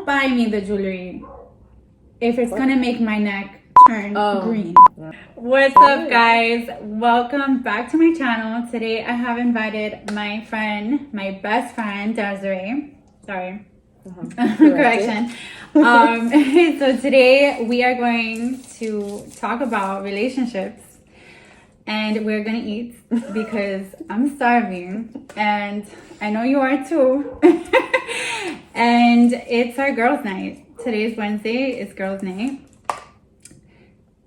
buy me the jewelry if it's gonna make my neck turn green. What's up, guys? Welcome back to my channel. Today I have invited my friend, my best friend, Desiree. Sorry. Correction. So today we are going to talk about relationships, and we're gonna eat because I'm starving and I know you are too. And it's our girls' night. Today's Wednesday, it's girls' night.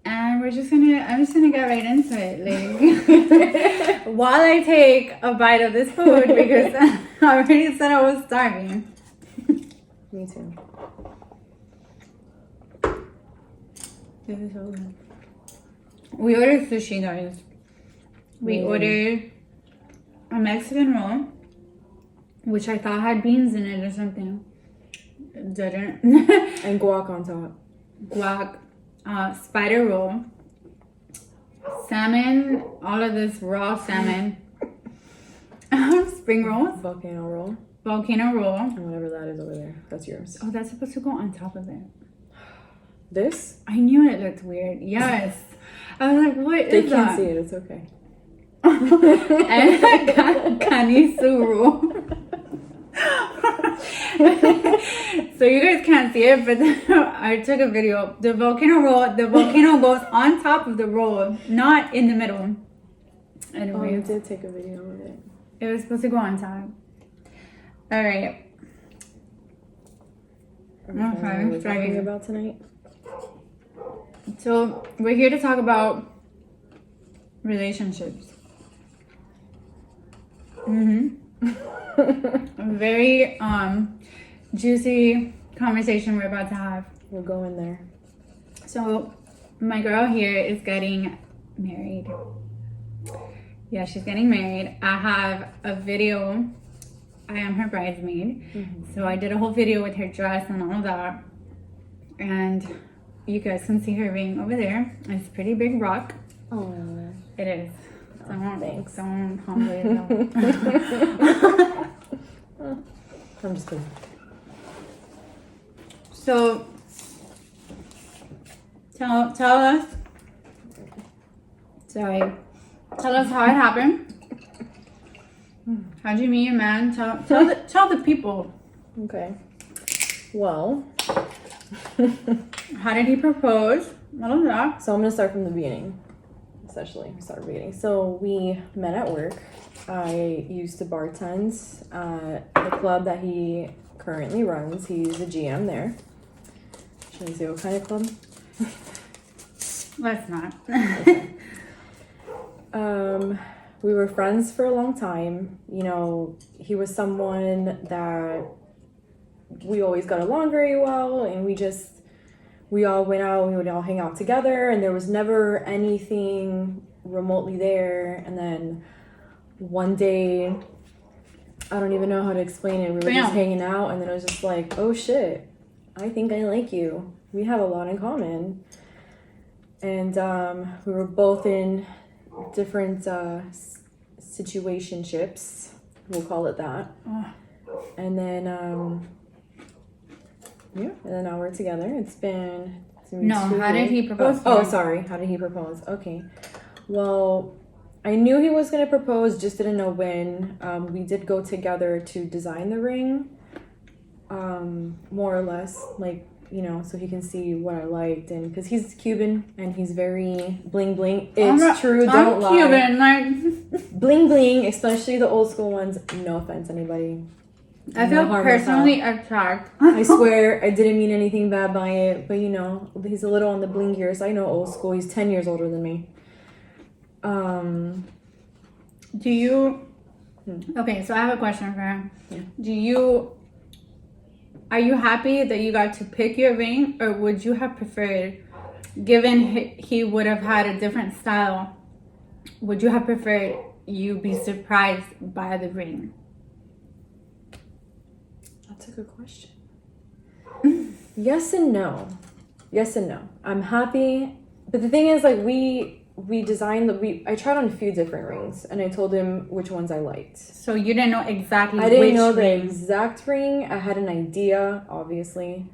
And I'm just gonna get right into it. Like, while I take a bite of this food because I already said I was starving. Me too. This is so good. We ordered sushi, guys. We ordered a Mexican roll, which I thought had beans in it or something. It didn't. And guac on top. Guac, spider roll, salmon, all of this raw salmon, spring rolls, Volcano roll. And whatever that is over there. That's yours. Oh, that's supposed to go on top of it. This? I knew it looked weird. Yes. I was like, what is that? They can't see it. It's okay. And I got Kanisu roll. So you guys can't see it, but I took a video. The volcano goes on top of the roll, not in the middle. Anyway, Oh, you did take a video of it. it was supposed to go on top. All right. What are we talking about tonight? So we're here to talk about relationships. A very juicy conversation we're about to have. We'll go in there. So my girl here is getting married. Yeah, she's getting married. I have a video. I am her bridesmaid. So I did a whole video with her dress and all of that. And you guys can see her ring over there. It's a pretty big rock. Oh. It is. Thanks. Don't humble yourself. I'm just kidding. So tell us. Sorry. Tell us how it happened. How'd you meet your man? Tell the people. Okay. Well. How did he propose? What was that? So I'm going to start from the beginning. So we met at work. I used to bartend at the club that he currently runs. He's a GM there. Should I say what kind of club? Let's not. Okay. We were friends for a long time. You know, he was someone that we always got along very well, and we all went out, we would all hang out together, and there was never anything remotely there. And then one day, I don't even know how to explain it. We were just hanging out, and then it was just like, oh shit, I think I like you. We have a lot in common. And we were both in different situationships, we'll call it that. And then and then now we're together. It's been how did he propose? How did he propose? Okay. Well, I knew he was going to propose, just didn't know when. We did go together to design the ring, more or less, like, you know, so he can see what I liked. And because he's Cuban and he's very bling bling. It's true, don't lie. Cuban, like bling bling, especially the old school ones. No offense, anybody. I feel personally attacked. I swear I didn't mean anything bad by it, but you know, he's a little on the blingier, so I know old school. He's 10 years older than me. Do you okay, so I have a question for him. Yeah. Are you happy that you got to pick your ring, or would you have preferred, given he would have had a different style, would you have preferred you be surprised by the ring? That's a good question. Yes and no. I'm happy, but the thing is, like, we we designed I tried on a few different rings, and I told him which ones I liked. So you didn't know exactly I didn't which know the ring. exact ring. I had an idea, obviously.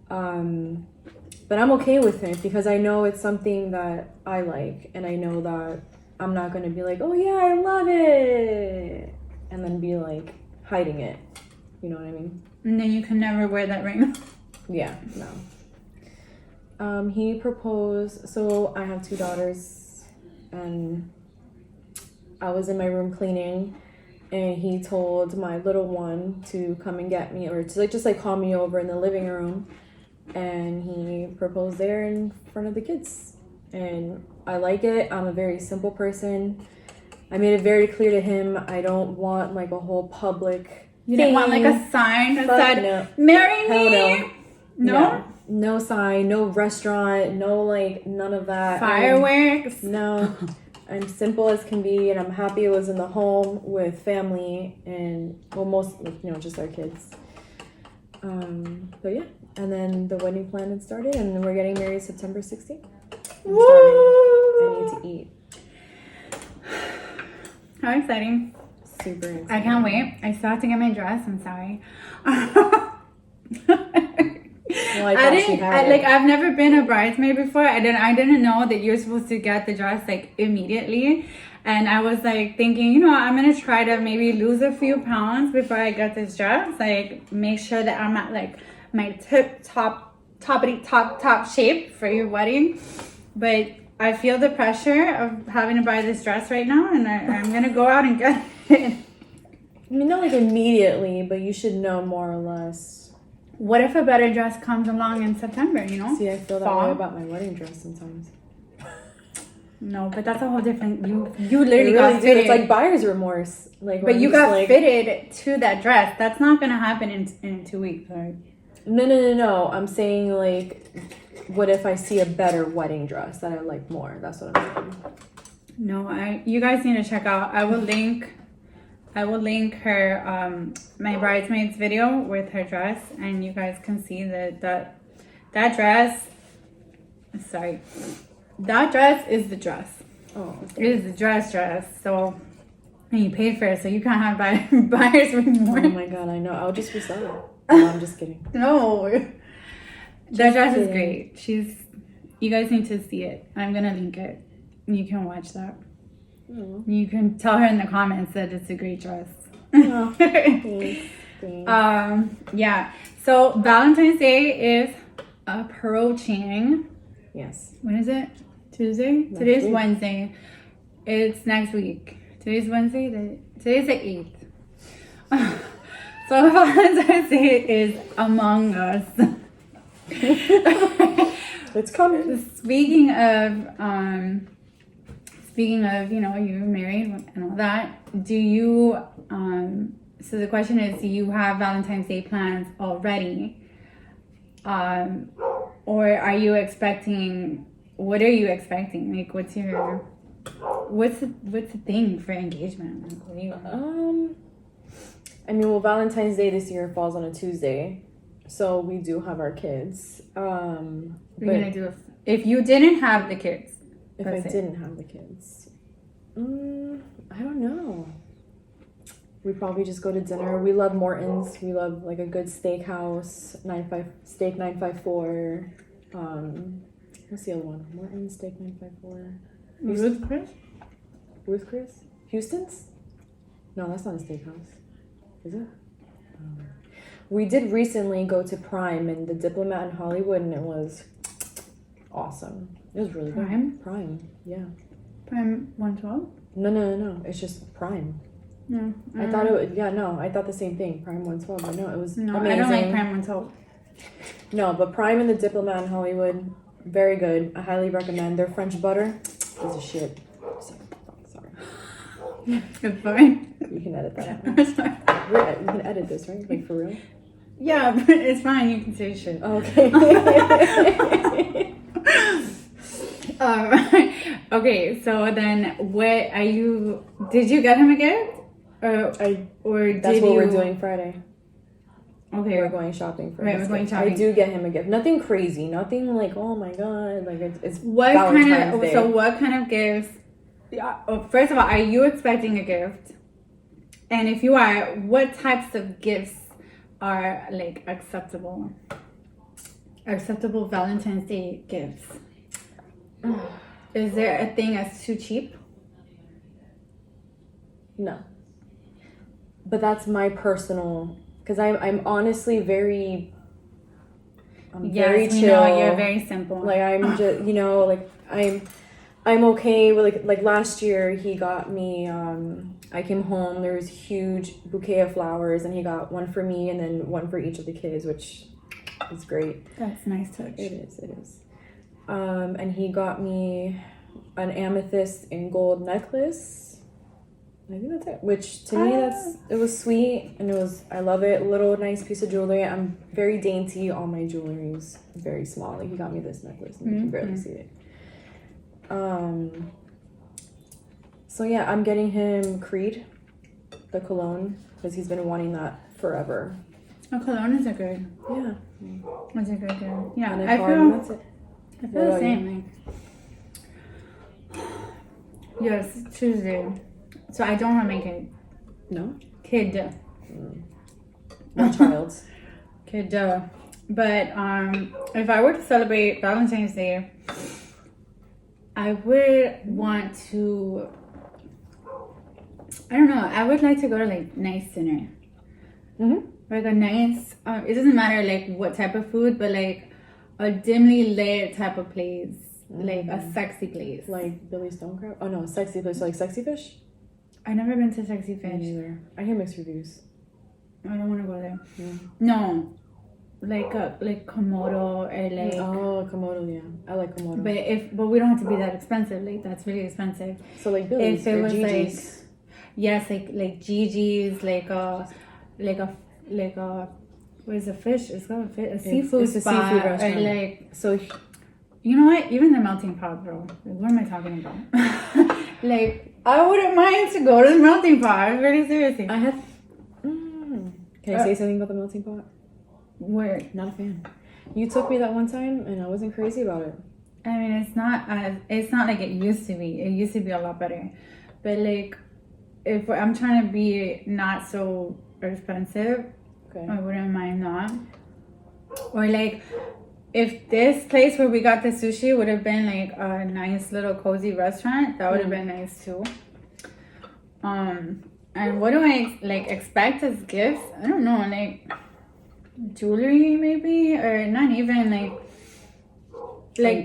But I'm okay with it because I know it's something that I like, and I know that I'm not going to be like, oh yeah, I love it, and then be like hiding it. You know what I mean? And then you can never wear that ring. Yeah, no. He proposed, so I have 2 daughters, and I was in my room cleaning, and he told my little one to come and get me, or to like just like call me over in the living room, and he proposed there in front of the kids. And I like it. I'm a very simple person. I made it very clear to him I don't want like a whole public You didn't want like a sign that said, no. marry me? Hell no. No? No sign, no restaurant, no like none of that. Fireworks? No. I'm simple as can be, and I'm happy it was in the home with family and, well, most, like, you know, just our kids. But yeah, and then the wedding plan had started, and we're getting married September 16th. Woo! I need to eat. How exciting. Super exciting. I can't wait. I still have to get my dress. I'm sorry. Well, I've never been a bridesmaid before. I didn't know that you're supposed to get the dress like immediately. And I was like thinking, you know, I'm gonna try to maybe lose a few pounds before I get this dress. Like make sure that I'm at like my top shape for your wedding. But I feel the pressure of having to buy this dress right now, and I'm gonna go out and get it. I mean, not like immediately, but you should know more or less. What if a better dress comes along in September, you know? See, I feel that Fall? way about my wedding dress sometimes. No, but that's a whole different. You literally It got really fitted. It's like buyer's remorse. Like, But you got fitted to that dress. That's not gonna happen in 2 weeks, right? No. I'm saying like, what if I see a better wedding dress that I like more? That's what I'm saying. No, you guys need to check out. I will link her my bridesmaids video with her dress, and you guys can see that dress. Sorry, that dress is the dress. Oh, It is the dress. So, and you paid for it, so you can't have buyer's remorse. oh my god, I know. I'll just resell it. No, I'm just kidding. No, that dress is great. You guys need to see it. I'm gonna link it. You can watch that. Oh. You can tell her in the comments that it's a great dress. Oh, thanks. Yeah. So Valentine's Day is approaching. Yes. When is it? Tuesday? Today's Wednesday. It's next week. Today's Wednesday. Today's the 8th. So Valentine's Day is among us. It's coming. Speaking of, you know, you're married and all that, do you, so the question is, do you have Valentine's Day plans already? Or are you expecting, what are you expecting? Like, what's the thing for engagement? Like, what do you I mean, well, Valentine's Day this year falls on a Tuesday, so we do have our kids. You're gonna do if you didn't have the kids. If I didn't have the kids, I don't know. We probably just go to dinner. We love Morton's. We love like a good steakhouse, 954. What's the other one? Morton's Steak 954. Ruth Chris? Ruth Chris? Houston's? No, that's not a steakhouse. Is it? We did recently go to Prime and the Diplomat in Hollywood, and it was awesome. It was really good. Prime, yeah. Prime 112? No. It's just Prime. No. I thought it would, I thought the same thing. Prime 112, but no, it was amazing. I don't like Prime 112. No, but Prime and the Diplomat in Hollywood, very good. I highly recommend. Their French butter is a shit. Sorry. It's fine. You can edit that out. You can edit this, right? Like, for real? Yeah, but it's fine. You can say shit. Okay. Okay, so then what are you... Did you get him a gift? That's what we're doing Friday. Okay. We're going shopping for Right, we're going shopping. I do get him a gift. Nothing crazy. Nothing like, oh my God. Like, it's what Valentine's kind of Day. So what kind of gifts? First of all, are you expecting a gift? And if you are, what types of gifts are like acceptable? Acceptable Valentine's Day gifts. Is there a thing that's too cheap? No. But that's my personal, because I'm honestly very very chill. Know, you're very simple. Like I'm just, you know, like I'm okay with like last year he got me I came home, there was a huge bouquet of flowers and he got one for me and then one for each of the kids, which is great. That's a nice touch. It is. And he got me an amethyst and gold necklace. I think that's it. Which to me, it was sweet and I love it. Little nice piece of jewelry. I'm very dainty. All my jewelry is very small. Like he got me this necklace and you can barely see it. So yeah, I'm getting him Creed, the cologne, because he's been wanting that forever. Oh, cologne is a good. Yeah. That's a good. Yeah, and I that's it. I feel the same. Like, yes, Tuesday. So I don't have my kid. No? Kid. My child. Kid. But if I were to celebrate Valentine's Day, I would want to, I don't know, I would like to go to like nice dinner. Mm-hmm. Like a nice, it doesn't matter like what type of food, but like a dimly lit type of place. Like a sexy place. Like Billy Stonecrab? Oh no, sexy place. So like Sexy Fish? I've never been to Sexy Fish. Me neither. I hear mixed reviews. I don't want to go there. Yeah. No. Like Komodo or like. Oh, Komodo, yeah. I like Komodo. But we don't have to be that expensive. Like that's really expensive. So like Billy's if it was Gigi's. like, yes, like Gigi's, like a what is a fish? It's called a seafood it's spot. A seafood restaurant. Or like, so you know what? Even the melting pot, bro. Like, what am I talking about? Like, I wouldn't mind to go to the melting pot. Really seriously. I had. Can I say something about the melting pot? Where? Not a fan. You took me that one time, and I wasn't crazy about it. I mean, it's not like it used to be. It used to be a lot better. But like, if I'm trying to be not so expensive, okay, I wouldn't mind that. Or like, if this place where we got the sushi would have been like a nice little cozy restaurant, that would have been nice too. And what do I like expect as gifts? I don't know, like jewelry maybe, or not even like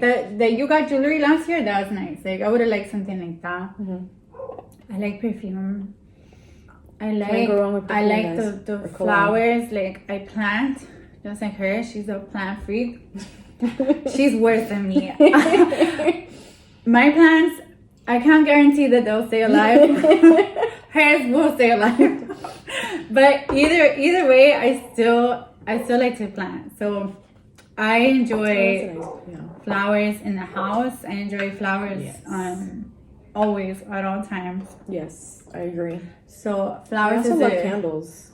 that you got jewelry last year. That was nice. Like I would have liked something like that. I like perfume. I like the flowers. Like I plant, just like her. She's a plant freak. She's worse than me. My plants, I can't guarantee that they'll stay alive. Hers will stay alive. But either way, I still like to plant. So I enjoy flowers in the house. I enjoy flowers always at all times. Yes, I agree. So flowers I also love candles.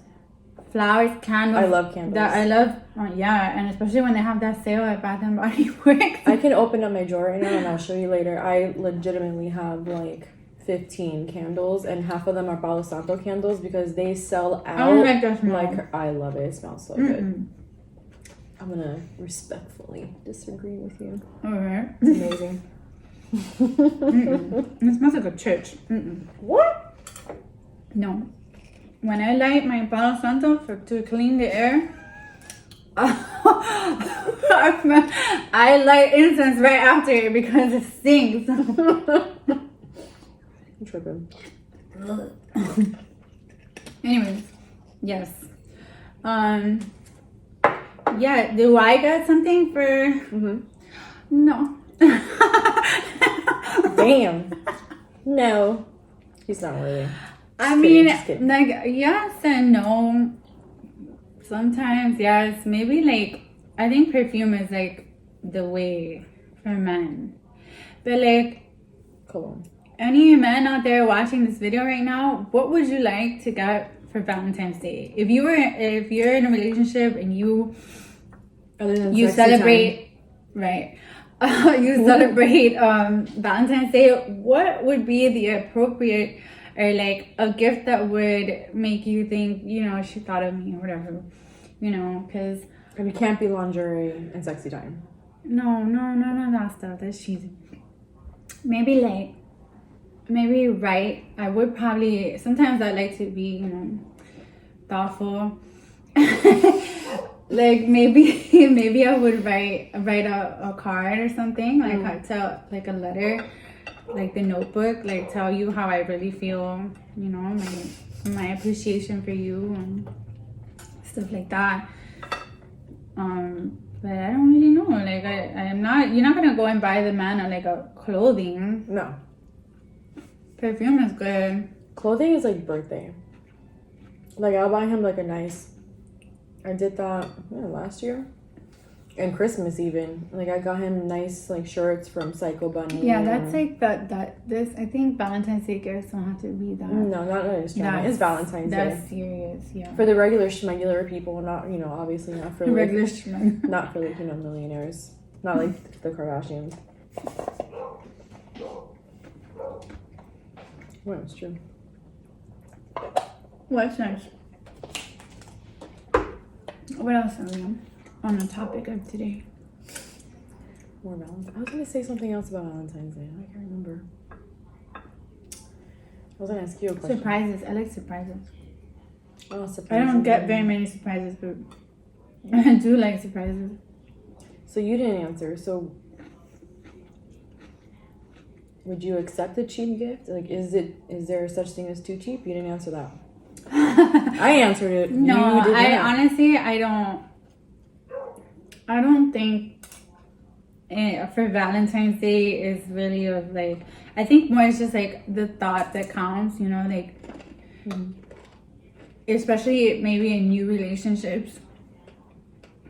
Flowers, candles. I love candles. I love, and especially when they have that sale at Bath and Body Works. I can open up my drawer right now and I'll show you later. I legitimately have like 15 candles and half of them are Palo Santo candles because they sell out. I don't like that smell. Like, I love it. It smells so good. I'm gonna respectfully disagree with you. Okay. It's amazing. It smells like a church. What? No. When I light my Palo Santo to clean the air, I light incense right after it because it stinks. I'm tripping. Anyways, yes. Yeah, do I get something for... No. Damn. No. He's not worthy. I mean, like, yes and no. Sometimes, yes. Maybe, like, I think perfume is, like, the way for men. But, like, cologne. Any men out there watching this video right now, what would you like to get for Valentine's Day? If you're in a relationship and you celebrate time. Right. You celebrate Valentine's Day, what would be the appropriate or like a gift that would make you think, you know, she thought of me or whatever, you know, because it can't be lingerie and sexy time. No, that stuff. That's cheesy. Maybe right. I would probably, sometimes I like to be, you know, thoughtful. Like maybe I would write a card or something, like I'd tell, like a letter, like the Notebook, like tell you how I really feel, you know, my appreciation for you and stuff like that. But I don't really know. Like I'm not. You're not gonna go and buy the man a clothing. No. Perfume is good. Clothing is like birthday. Like I'll buy him like a nice. I did that last year, and Christmas even. Like I got him nice like shirts from Psycho Bunny. Yeah, that's like this. I think Valentine's Day gifts don't have to be that. No, not it's Valentine's Day. That's serious, yeah. For the regular people, not obviously not for regular not for like millionaires, not like the Kardashians. Well, it's true. What's next? What else are we on the topic of today? More Valentine's. I was gonna say something else about Valentine's Day. I can't remember. I was gonna ask you a question. Surprises. I like surprises. Oh, surprises. I don't get very many surprises, but I do like surprises. So you didn't answer. So would you accept a cheap gift? Like, is there such thing as too cheap? You didn't answer that. I answered it. No, I honestly, I don't think for Valentine's Day is really like, I think more it's just like the thought that counts, you know, like, especially maybe in new relationships.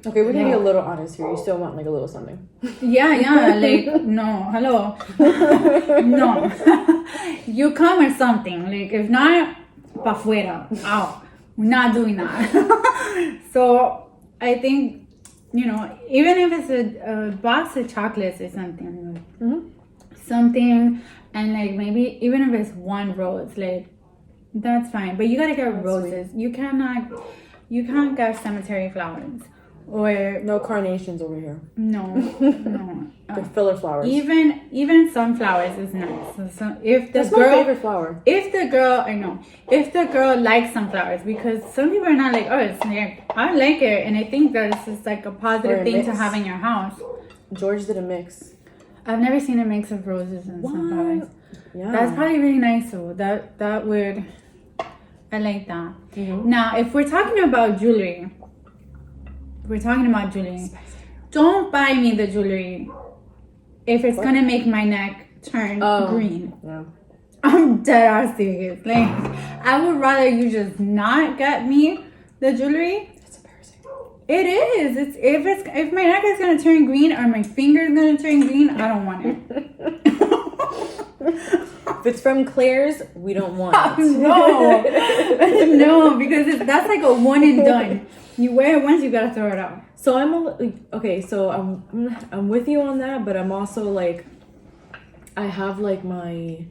Okay, we're gonna be a little honest here. You still want like a little something. Yeah, like, no, hello. No. You come or something. Like, if not, pa' fuera, out. We're not doing that. So, I think, you know, even if it's a box of chocolates or something, something, and like maybe even if it's one rose, like, that's fine. But you gotta get roses. Sweet. You can't get cemetery flowers. Or no carnations over here. No. The filler flowers. Even sunflowers is nice. So if the That's girl, my favorite flower. If the girl likes sunflowers, because some people are not like, oh, it's like, I like it, and I think that it's just like a positive thing to have in your house. George did a mix. I've never seen a mix of roses and sunflowers. Yeah, that's probably really nice. So that would, I like that. Mm-hmm. Now, if we're talking about jewelry. Don't buy me the jewelry if it's gonna make my neck turn green. Yeah. I'm dead ass serious. Like, I would rather you just not get me the jewelry. That's embarrassing. It is. If my neck is gonna turn green or my finger is gonna turn green, I don't want it. If it's from Claire's, we don't want it. No, because that's like a one and done. You wear it once, you gotta throw it out. So I'm with you on that, but I'm also like, I have like my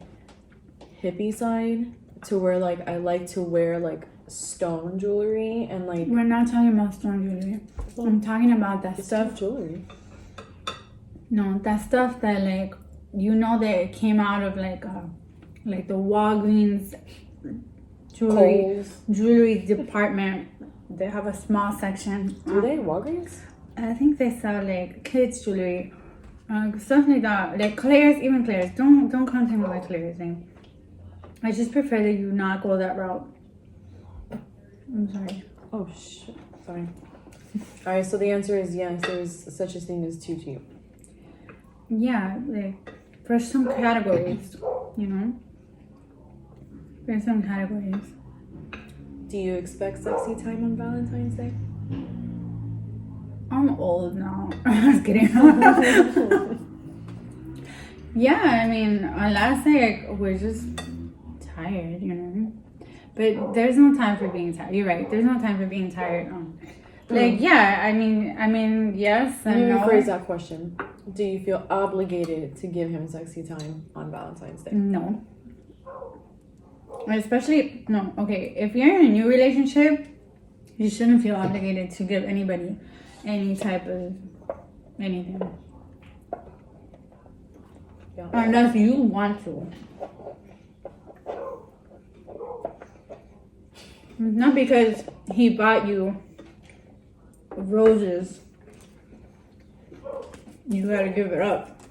hippie side to where like I like to wear like stone jewelry and like. We're not talking about stone jewelry. I'm talking about that stuff. Jewelry. No, that stuff that like, you know, that it came out of like the Walgreens jewelry department. They have a small section. Do they? Walgreens? I think they sell like kids jewelry, stuff like that. Like Claire's, even Claire's. Don't come to me with Claire's thing. I just prefer that you not go that route. I'm sorry. Oh shit. Sorry. All right. So the answer is yes. There's such a thing as too cheap. Yeah, like for some categories, you know. For some categories. Do you expect sexy time on Valentine's Day? I'm old now. I was kidding. Yeah, I mean, on last day we're just tired, you know. But there's no time for being tired. You're right. There's no time for being tired. Like, yeah, I mean, yes and no. Let me rephrase that question. Do you feel obligated to give him sexy time on Valentine's Day? No. Especially, no. Okay, if you're in a new relationship, you shouldn't feel obligated to give anybody any type of anything. Yeah. Unless you want to. Not because he bought you roses, you gotta give it up.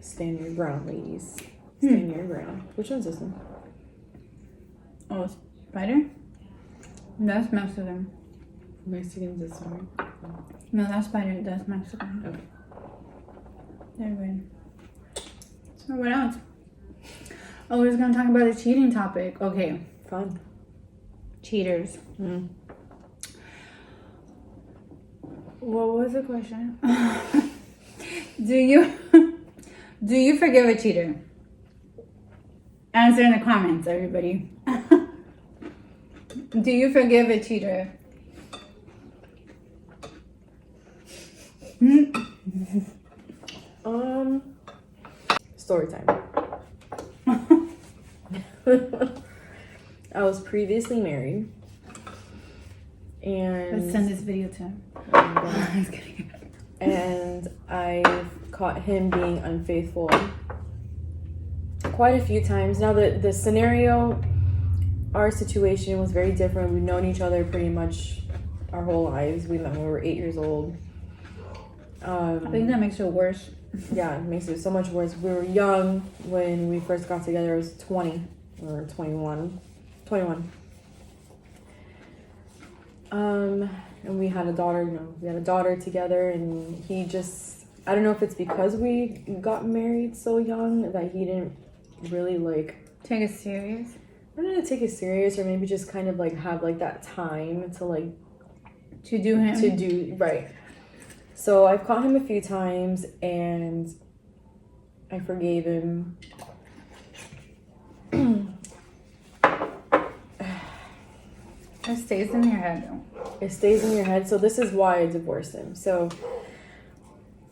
Stand your ground, ladies. Stand your ground. Which one's this one? Oh, spider? That's Mexican. Mexican's this one. No, that's spider. That's Mexican. Okay. There we go. So what else? Oh, we're just gonna talk about the cheating topic. Okay. Fun. Cheaters. What was the question? Do you forgive a cheater? Answer in the comments, everybody. Do you forgive a cheater? Story time. I was previously married, and Let's send this video to him. And I caught him being unfaithful quite a few times. Now the scenario, our situation was very different. We've known each other pretty much our whole lives. We met when we were 8 years old. I think that makes it worse. Yeah, it makes it so much worse. We were young when we first got together. I was 20 or 21. And we had a daughter, we had a daughter together, and he just, I don't know if it's because we got married so young that he didn't really take it serious. I don't know, take it serious, or maybe just kind of have that time to do right. So I've caught him a few times and I forgave him. It stays in your head though. It stays in your head. So this is why I divorced him. So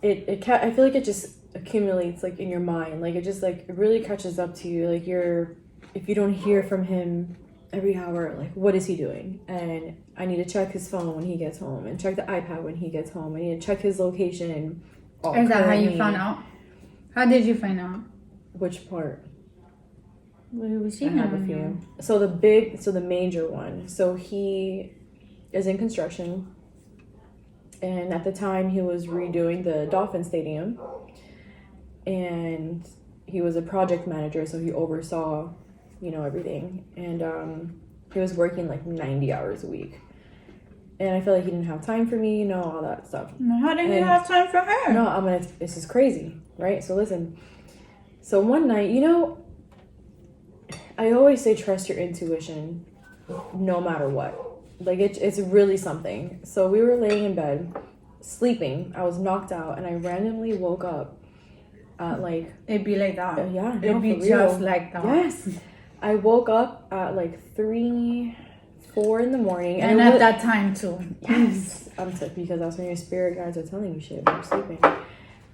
I feel like it just accumulates in your mind. It just it really catches up to you. If you don't hear from him every hour, what is he doing? And I need to check his phone when he gets home, and check the iPad when he gets home. I need to check his location. Is that how you found out? How did you find out? Which part? Well, it was I have a few. So the major one. So he is in construction, and at the time he was redoing the Dolphin Stadium, and he was a project manager, so he oversaw, everything, and he was working 90 hours a week, and I feel like he didn't have time for me, all that stuff. How didn't you have time for her? No, this is crazy, right? So listen. So one night, I always say trust your intuition no matter what. It's really something. So we were laying in bed, sleeping. I was knocked out, and I randomly woke up at It'd be like that. Yeah. It'd be just like that. Yes. I woke up at 3, 4 in the morning. And at that time too. Yes. Because that's when your spirit guides are telling you shit when you're sleeping.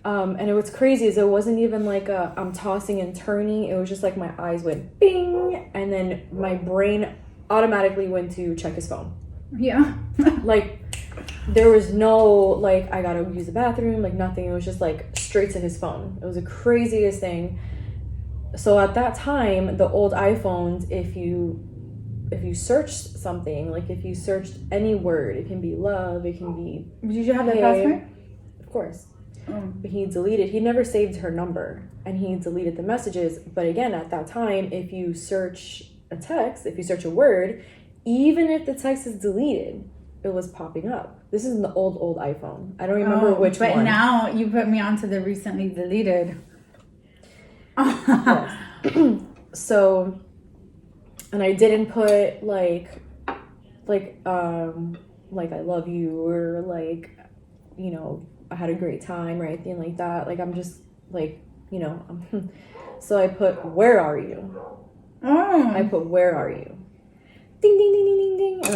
And what's crazy is it wasn't even I'm tossing and turning. It was just my eyes went bing, and then my brain automatically went to check his phone. Yeah. There was no I gotta use the bathroom, nothing. It was just straight to his phone. It was the craziest thing. So at that time, the old iPhones, if you searched something, if you searched any word, it can be love, it can be. Did you have that password? Of course. But he never saved her number, and he deleted the messages. But again, at that time, if you search a text, if you search a word, even if the text is deleted, it was popping up. This is the old iPhone. I don't remember which one. But now you put me onto the recently deleted. Yes. So, and I didn't put I love you, or I had a great time or anything like that. I'm just you know. So I put, where are you? I put, where are you? Ding, ding, ding, ding, ding, ding. And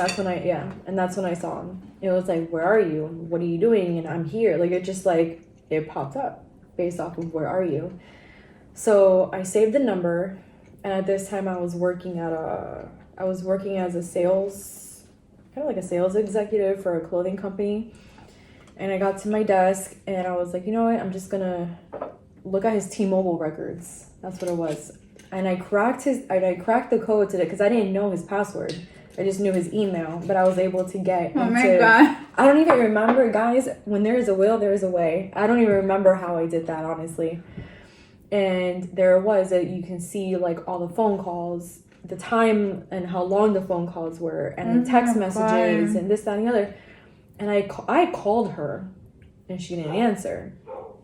that's when I saw him. It was like, where are you? What are you doing? And I'm here. Like, it just like, it popped up based off of where are you? So I saved the number. And at this time I was working as a sales, kind of like a sales executive for a clothing company. And I got to my desk and I was like, you know what? I'm just gonna look at his T-Mobile records. That's what it was. And I cracked the code to it because I didn't know his password. I just knew his email, but I was able to get Oh my God. I don't even remember, guys. When there is a will, there is a way. I don't even remember how I did that, honestly. And there it was that you can see like all the phone calls, the time and how long the phone calls were, and the text messages and this, that, and the other. And I called her and she didn't answer.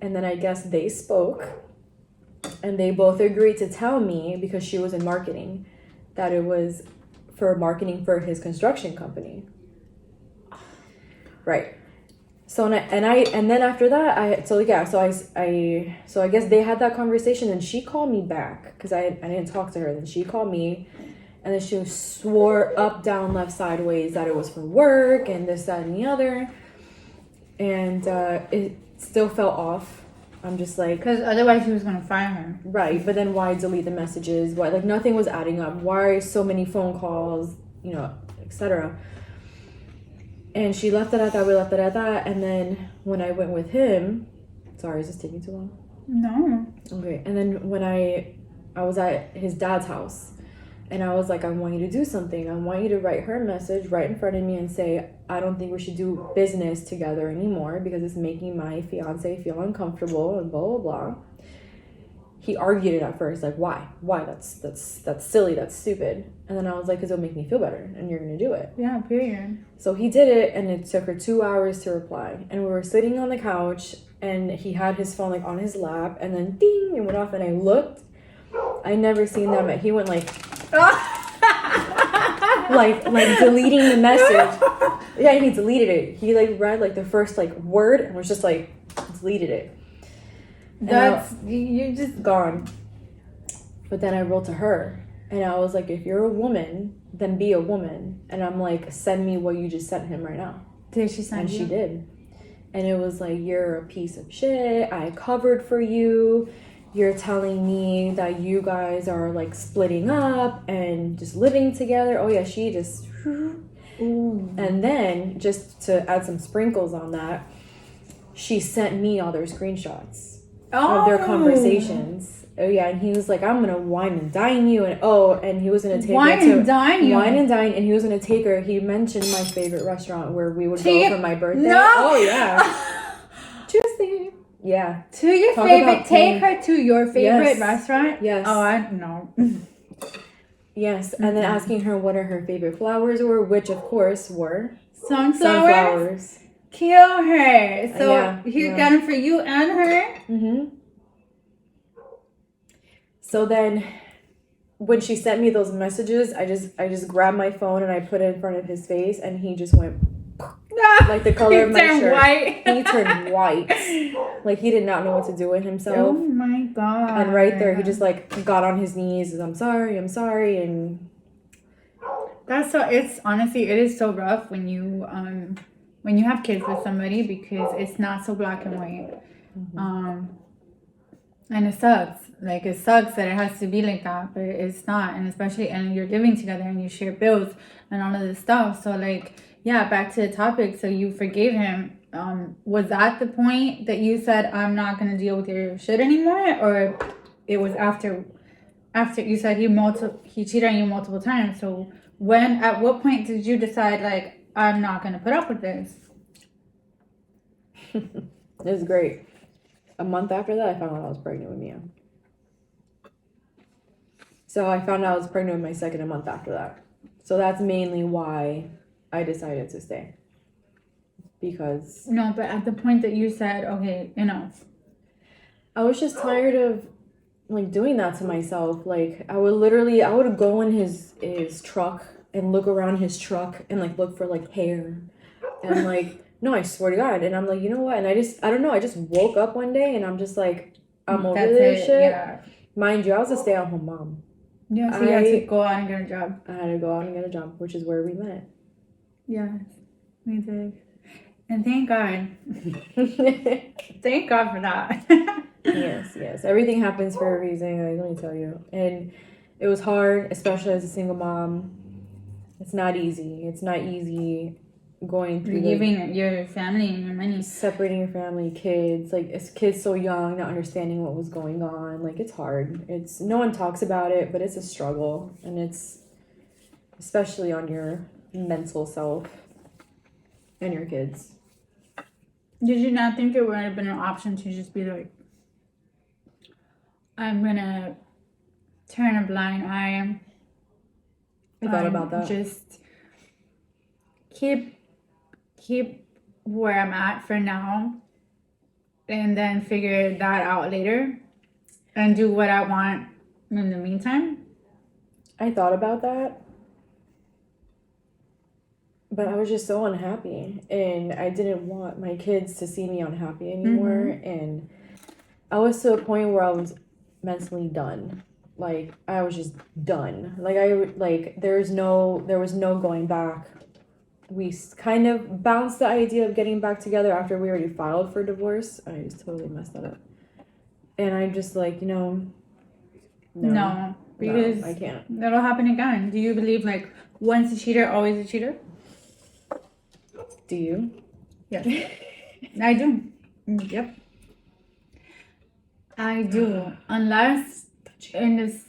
And then I guess they spoke and they both agreed to tell me, because she was in marketing, that it was for marketing for his construction company. Right. So and then after that I guess they had that conversation and she called me back because I didn't talk to her. Then she called me and then she swore up, down, left, sideways that it was for work and this, that, and the other. And it still felt off. I'm just like, because otherwise he was gonna fire her. Right, but then why delete the messages? Why, like, nothing was adding up? Why so many phone calls? You know, etc. And she left it at that. We left it at that. And then when I went with him, sorry, is this taking too long? No. Okay. And then when I was at his dad's house, and I was like, I want you to do something. I want you to write her a message right in front of me and say, I don't think we should do business together anymore because it's making my fiance feel uncomfortable and blah, blah, blah. He argued it at first, like, why? That's silly, that's stupid. And then I was like, because it'll make me feel better and you're going to do it. Yeah, period. So he did it and it took her 2 hours to reply. And we were sitting on the couch and he had his phone like on his lap and then ding, it went off and I looked. I never seen that. He went like, like deleting the message. Yeah, he deleted it. He like read like the first like word and was just like deleted it. That's you're just gone. But then I wrote to her and I was like, if you're a woman, then be a woman. And I'm like, send me what you just sent him right now. Did she send you? And she did. And it was like, you're a piece of shit. I covered for you. You're telling me that you guys are like splitting up and just living together. Oh yeah, she just... Ooh. And then, just to add some sprinkles on that, she sent me all their screenshots of their conversations. Oh yeah, and he was like, I'm gonna wine and dine you, and he was gonna take her to wine and dine, and he was gonna take her. He mentioned my favorite restaurant where we would go for my birthday. No. Oh yeah, Tuesday. Yeah. To your favorite. Take her to your favorite restaurant. Yes. Oh, I know. Yes, and then asking her what are her favorite flowers were, which of course were sunflowers. Kill her. So he got them for you and her. Mhm. So then, when she sent me those messages, I just grabbed my phone and I put it in front of his face, and he just went like the color of my shirt. White. He turned white. Like he did not know what to do with himself. Oh my God. And right there, he just like got on his knees and I'm sorry, and that's so. It's honestly, it is so rough when you have kids with somebody because it's not so black and white. Mm-hmm. And it sucks. Like, it sucks that it has to be like that, but it's not. And especially, and you're living together and you share bills and all of this stuff. So, like, yeah, back to the topic. So you forgave him. Was that the point that you said, I'm not going to deal with your shit anymore? Or it was after you said he cheated on you multiple times. So at what point did you decide, like, I'm not going to put up with this? It was great. A month after that, I found out I was pregnant with Mia. So I found out I was pregnant with my second a month after that. So that's mainly why I decided to stay. Because... No, but at the point that you said, okay, enough. I was just tired of, like, doing that to myself. Like, I would go in his truck and look around his truck and, like, look for, like, hair. And, like... No, I swear to God. And I'm like, you know what? And I don't know. I just woke up one day and I'm just like, I'm over That's this it, shit. yeah. Mind you, I was a stay-at-home mom. Yeah, so you had to go out and get a job. I had to go out and get a job, which is where we met. Yes, we did. And thank God. Thank God for that. Yes. Everything happens for a reason, guys, let me tell you. And it was hard, especially as a single mom. It's not easy. It's not easy going through leaving your family and your money. Separating your family, kids. Like, it's kids so young, not understanding what was going on. Like, it's hard. It's no one talks about it, but it's a struggle. And it's especially on your mental self and your kids. Did you not think it would have been an option to just be like, I'm gonna turn a blind eye? I thought about that. Just keep where I'm at for now, and then figure that out later, and do what I want in the meantime. I thought about that, but I was just so unhappy, and I didn't want my kids to see me unhappy anymore. And I was to a point where I was mentally done. Like, I was just done. There was no going back. We kind of bounced the idea of getting back together after we already filed for divorce. I just totally messed that up. And I'm just like, no, because I can't. That'll happen again. Do you believe, like, once a cheater, always a cheater? Do you? Yes. I do. Yep. I do. Unless in this,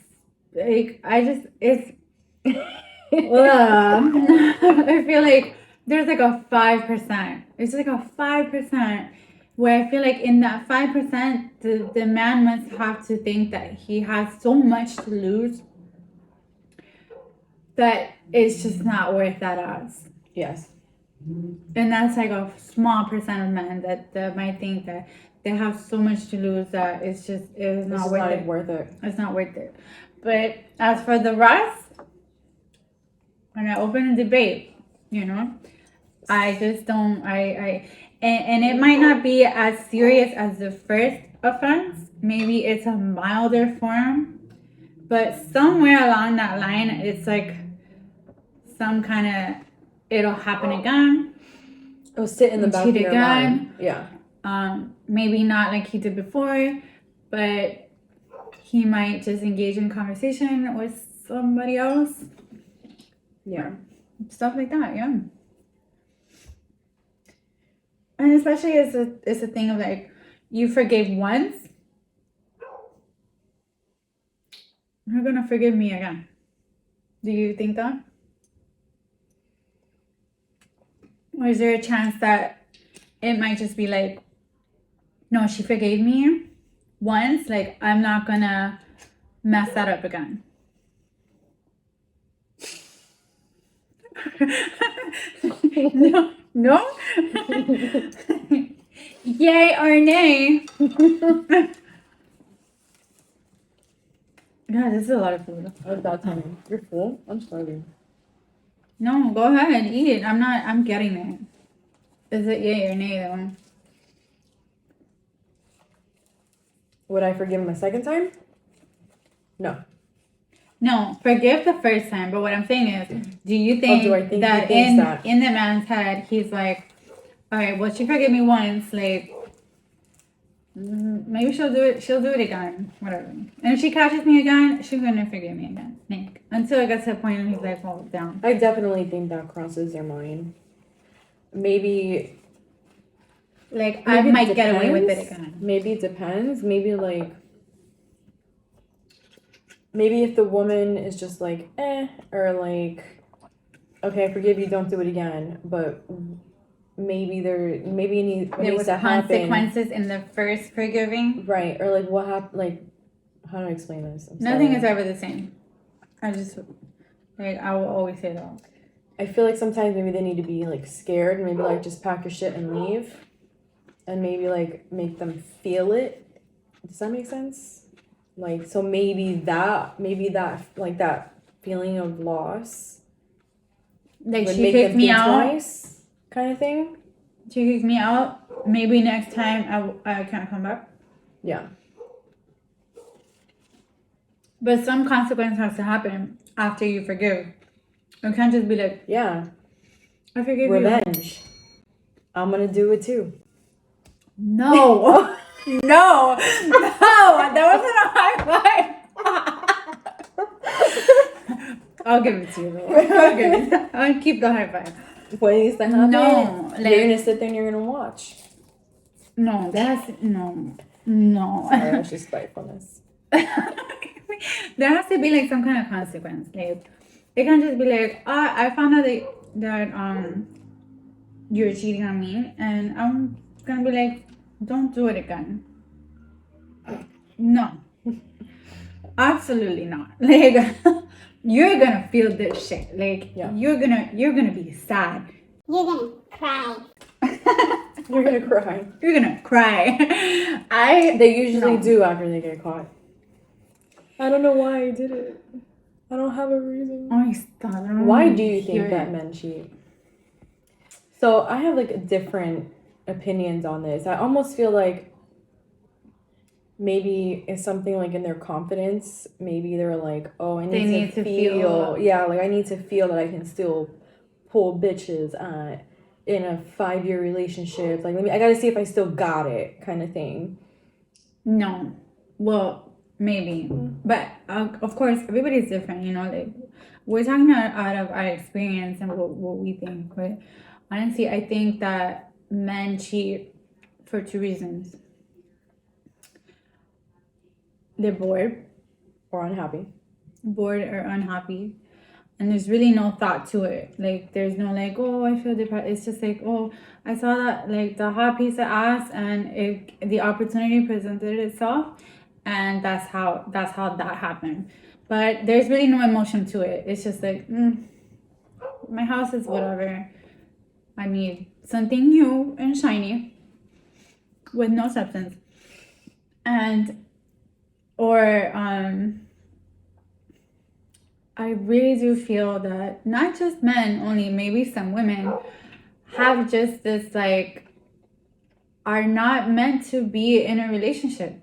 like, it's I feel like there's like a 5%. It's like a 5% where I feel like in that 5%, the man must have to think that he has so much to lose that it's just not worth that odds. Yes. And that's like a small percent of men that might think that they have so much to lose that it's not worth it. It's not worth it. But as for the rest, when I open a debate, I just don't, and it might not be as serious as the first offense. Maybe it's a milder form, but somewhere along that line, it's like some kind of, it'll happen again. It'll sit in the back of your mind. Yeah. Maybe not like he did before, but he might just engage in conversation with somebody else. Yeah. Stuff like that, yeah. And especially it's a thing of like, you forgave once, you're gonna forgive me again. Do you think that? Or is there a chance that it might just be like, no, she forgave me once, like, I'm not gonna mess that up again? No? Yay or nay? God, this is a lot of food. At that time. You're full? I'm starving. No, go ahead and eat it. I'm getting it. Is it yay or nay though? Would I forgive him a second time? No. No, forgive the first time. But what I'm saying is, do you think, that in the man's head, he's like, all right, well, she forgave me once, like, maybe she'll do it again, whatever. And if she catches me again, she's gonna forgive me again. Like, until it gets to a point and he's like, well, down. I definitely think that crosses their mind. Maybe I might get away with it again. Maybe it depends. Maybe if the woman is just like, or like, okay, I forgive you, don't do it again. But maybe there was consequences in the first forgiving. Right. Or like what happened, like, how do I explain this? Nothing is ever the same. I will always say that. I feel like sometimes maybe they need to be like scared, maybe like just pack your shit and leave. And maybe like make them feel it. Does that make sense? Like, so maybe that like that feeling of loss, like, she kicked me out twice, kind of thing. She kicked me out. Maybe next time I can't come back. Yeah. But some consequence has to happen after you forgive. You can't just be like, yeah, I forgive revenge. I'm gonna do it too. No. No. That wasn't a high five. I'll give it to you though. I'll give it. I'll keep the high five. What needs to happen? No. You're gonna sit there and you're gonna watch. No, that's no. Sorry, that's just spitefulness. There has to be like some kind of consequence. Like it can't just be like, I found out that you're cheating on me, and I'm gonna be like, don't do it again. No, absolutely not. Like you're gonna feel this shit. Like you're gonna be sad. You're gonna cry. You're gonna cry. You're gonna cry. They usually do after they get caught. I don't know why I did it. I don't have a reason. Why do you think that men cheat? So I have like different opinions on this. I almost feel like maybe it's something like in their confidence. Maybe they're like, oh, I need to feel. Yeah, like I need to feel that I can still pull bitches in a 5-year relationship. Like, I gotta see if I still got it, kind of thing. No. Well, maybe. But of course, everybody's different, you know? Like, we're talking out of our experience and what we think. But honestly, I think that men cheat for 2 reasons. They're bored. Or unhappy. Bored or unhappy. And there's really no thought to it. Like, there's no like, oh, I feel depressed. It's just like, oh, I saw that, like, the hot piece of ass, and the opportunity presented itself, and that's how that happened. But there's really no emotion to it. It's just like, my house is whatever. I need something new and shiny with no substance. I really do feel that not just men, only maybe some women have just this like, are not meant to be in a relationship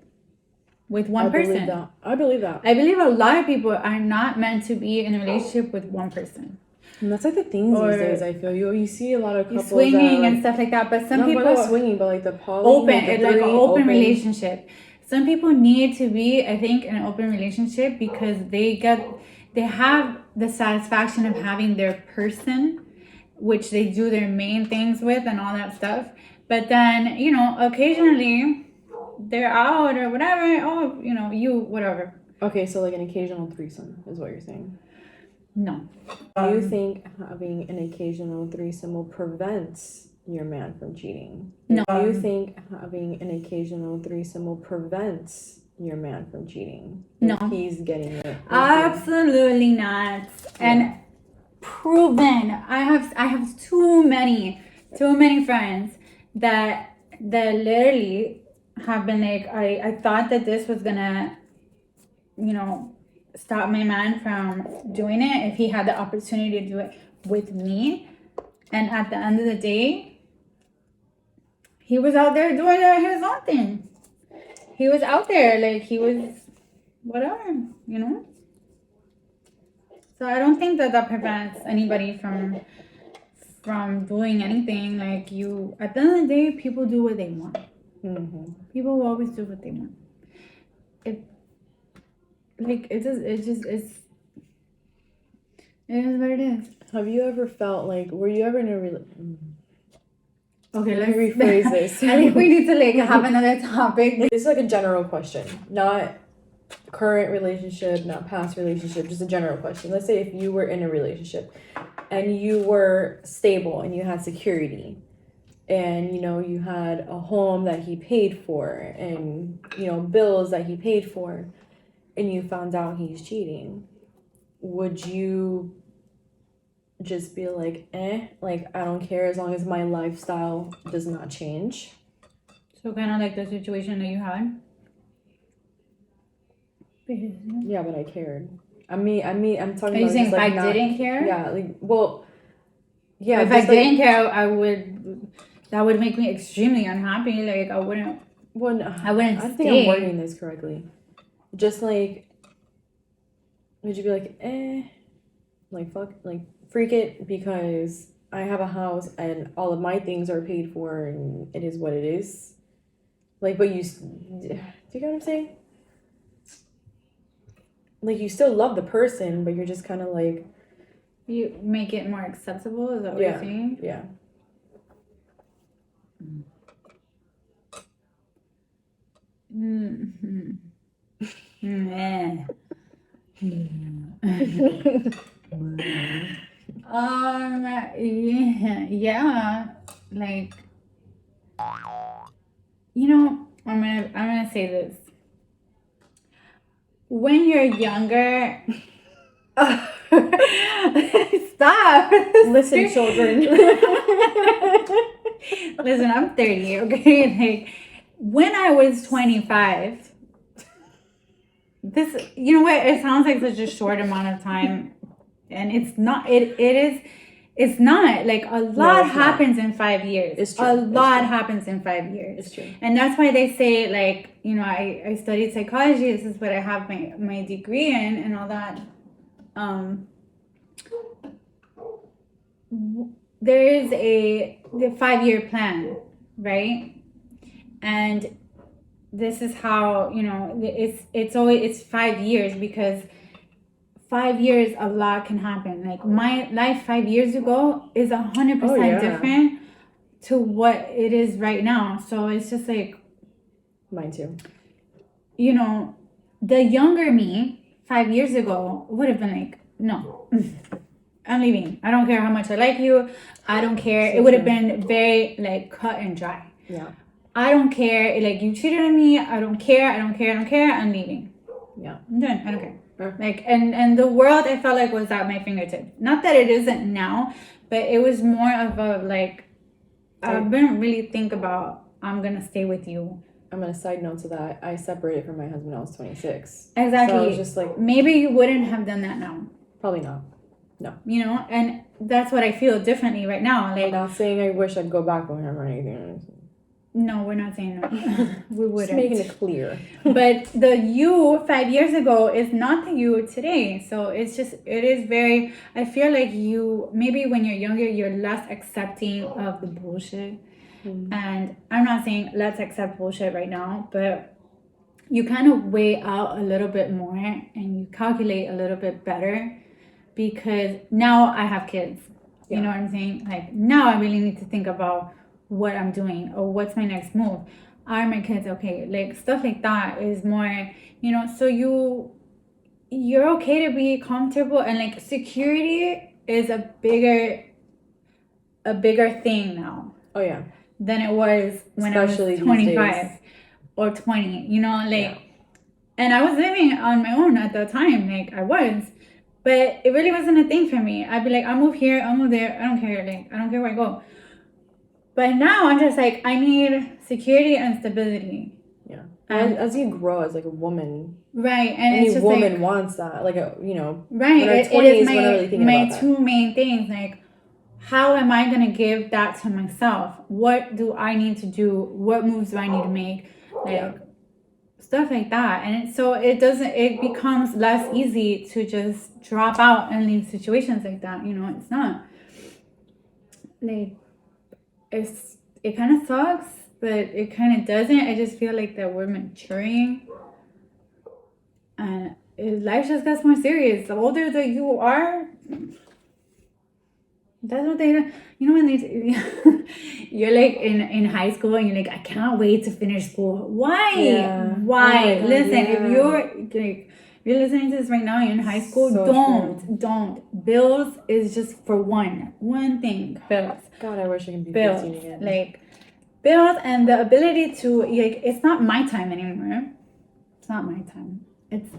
with one person. I believe that. I believe a lot of people are not meant to be in a relationship with one person. And that's like the thing these days. I feel you see a lot of couples swinging that, and stuff like that. But some people not swinging, but like the poly, open, like an open relationship. Some people need to be, I think, in an open relationship because they have the satisfaction of having their person, which they do their main things with and all that stuff. But then, you know, occasionally they're out or whatever. Oh, you know, whatever. Okay, so like an occasional threesome is what you're saying. No. Do you think having an occasional threesome will prevent your man from cheating? No. Do you think having an occasional threesome will prevent your man from cheating? No. If he's getting it. Absolutely not. Yeah. And proven. I have too many friends that literally have been like, I thought that this was gonna, you know, stop my man from doing it if he had the opportunity to do it with me. And at the end of the day, he was out there doing his own thing. He was out there, like, he was whatever, you know? So I don't think that prevents anybody from doing anything. Like, at the end of the day, people do what they want. Mm-hmm. People will always do what they want. It is what it is. Have you ever felt like, were you ever in a relationship? Okay, let me rephrase this. I think we need to like have another topic. This is like a general question, not current relationship, not past relationship, just a general question. Let's say if you were in a relationship and you were stable and you had security and, you know, you had a home that he paid for and, you know, bills that he paid for, and you found out he's cheating, would you just be like, like, I don't care as long as my lifestyle does not change? So kind of like the situation that you had? Yeah, but I cared. I mean, I'm talking about. Are you saying if like I didn't care? Yeah, like, well, yeah. If I didn't care, that would make me extremely unhappy. Like, I wouldn't. Well, no, I think I'm wording this correctly. Just like, would you be like, like fuck, like freak it because I have a house and all of my things are paid for and it is what it is? Like, but do you get what I'm saying? Like, you still love the person, but you're just kind of like... You make it more acceptable? Is that what you're saying? Yeah. Mm-hmm. Yeah, like, you know, I'm gonna say this. When you're younger, stop. Listen, children. Listen, I'm 30, okay? Like, when I was 25, this, you know what? It sounds like such a short amount of time, and it's not. It's not. Like, a lot happens in 5 years. It's true. A lot happens in 5 years. It's true. And that's why they say, like, you know, I studied psychology. This is what I have my degree in and all that. There is the 5-year plan, right? And this is how, you know, it's 5 years, because 5 years, a lot can happen. Like, my life 5 years ago is 100% different to what it is right now. So it's just like, mine too. You know, the younger me 5 years ago would have been like, no, I'm leaving. I don't care how much I like you. I don't care. So it would have been very, like, cut and dry. Yeah. I don't care. Like, you cheated on me. I don't care. I'm leaving. Yeah. I'm done. I don't care. Like, and the world, I felt like, was at my fingertips. Not that it isn't now, but it was more of a, like, I didn't really think about, I'm going to stay with you. I'm going to side note to that. I separated from my husband when I was 26. Exactly. So I was just like... Maybe you wouldn't have done that now. Probably not. No. You know, and that's what I feel differently right now. Like, I'm not saying I wish I'd go back with him or anything. No, we're not saying no. We wouldn't. Just making it clear. But the you 5 years ago is not the you today. So it is very, I feel like you, maybe when you're younger, you're less accepting of the bullshit. And I'm not saying let's accept bullshit right now, but you kind of weigh out a little bit more and you calculate a little bit better, because now I have kids. You know what I'm saying? Like, now I really need to think about what I'm doing or what's my next move. Are my kids okay? Like, stuff like that is more, you know, so you're okay to be comfortable, and like, security is a bigger thing now. Oh yeah. Than it was when Especially I was 25 or 20, you know, like, and I was living on my own at that time, like, I was, but it really wasn't a thing for me. I'd be like, I'll move here, I'll move there, I don't care, like, I don't care where I go. But now I'm just like, I need security and stability. Yeah. And as you grow as like a woman, right, and any it's just woman like, wants that, like, a, you know, right, it is my two main things. Like, how am I gonna give that to myself? What do I need to do? What moves do I need to make? Like, stuff like that. And it becomes less easy to just drop out and leave situations like that. You know, it's not like, it kind of sucks, but it kind of doesn't. I just feel like that we're maturing, and life just gets more serious. The older that you are, that's what they, you know, when you're like in high school and you're like, I can't wait to finish school. Why? Yeah. Why? Oh God, listen, if you're listening to this right now, you're in high school, so don't. Bills is just for one thing. Bills. God, I wish I could be bills. 15 again. Like, bills and the ability to, like, it's not my time anymore. It's not my time. It's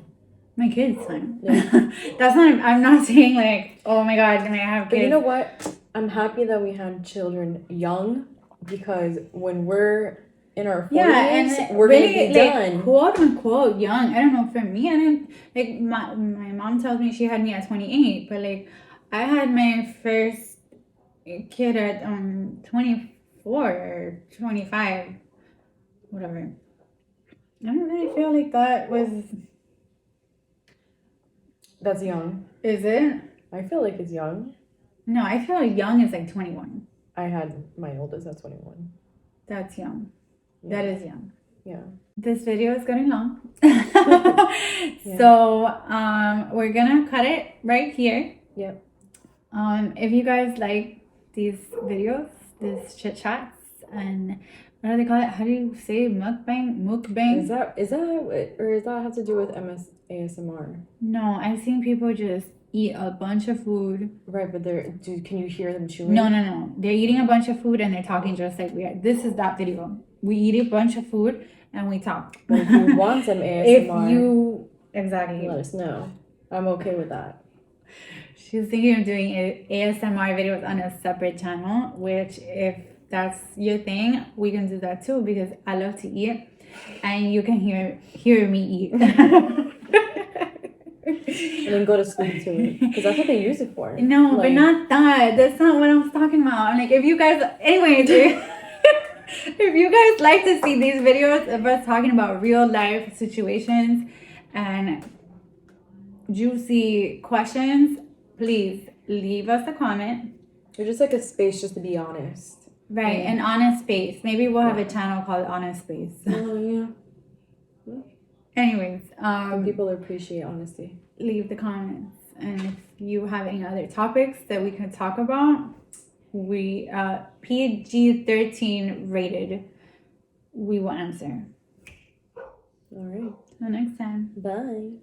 my kids' time. Yeah. I'm not saying like, oh my God, can I have kids? But you know what? I'm happy that we had children young, because when we're in our 40s, we're really, going to be done. Quote unquote young. I don't know, for me, I didn't, like, my mom tells me she had me at 28, but like, I had my first kid at 24 or 25, whatever. I don't really feel like that was... That's young. Is it? I feel like it's young. No, I feel like young is like 21. I had my oldest at 21. That's young. Yeah. That is young. Yeah. This video is getting long. Yeah. So we're gonna cut it right here. Yep. If you guys like these videos, these chit chats, and what do they call it? How do you say mukbang? Is that or does that have to do with ASMR? No, I've seen people just eat a bunch of food. Right, but can you hear them chewing? No. They're eating a bunch of food and they're talking just like we are. This is that video. We eat a bunch of food and we talk. But if you want some ASMR, exactly, let us know. I'm okay with that. She's thinking of doing ASMR videos on a separate channel, which if that's your thing, we can do that too, because I love to eat and you can hear me eat. And then go to sleep too, because that's what they use it for. No, but not that. That's not what I'm talking about. I'm like, if you guys, anyways, if you guys like to see these videos of us talking about real life situations and juicy questions, please leave us a comment. Or just like a space just to be honest. Right, an honest space. Maybe we'll have a channel called Honest Space. Oh, yeah. Anyways, people appreciate honesty. Leave the comments, and if you have any other topics that we can talk about, we PG-13 rated, we will answer. All right. Till next time. Bye.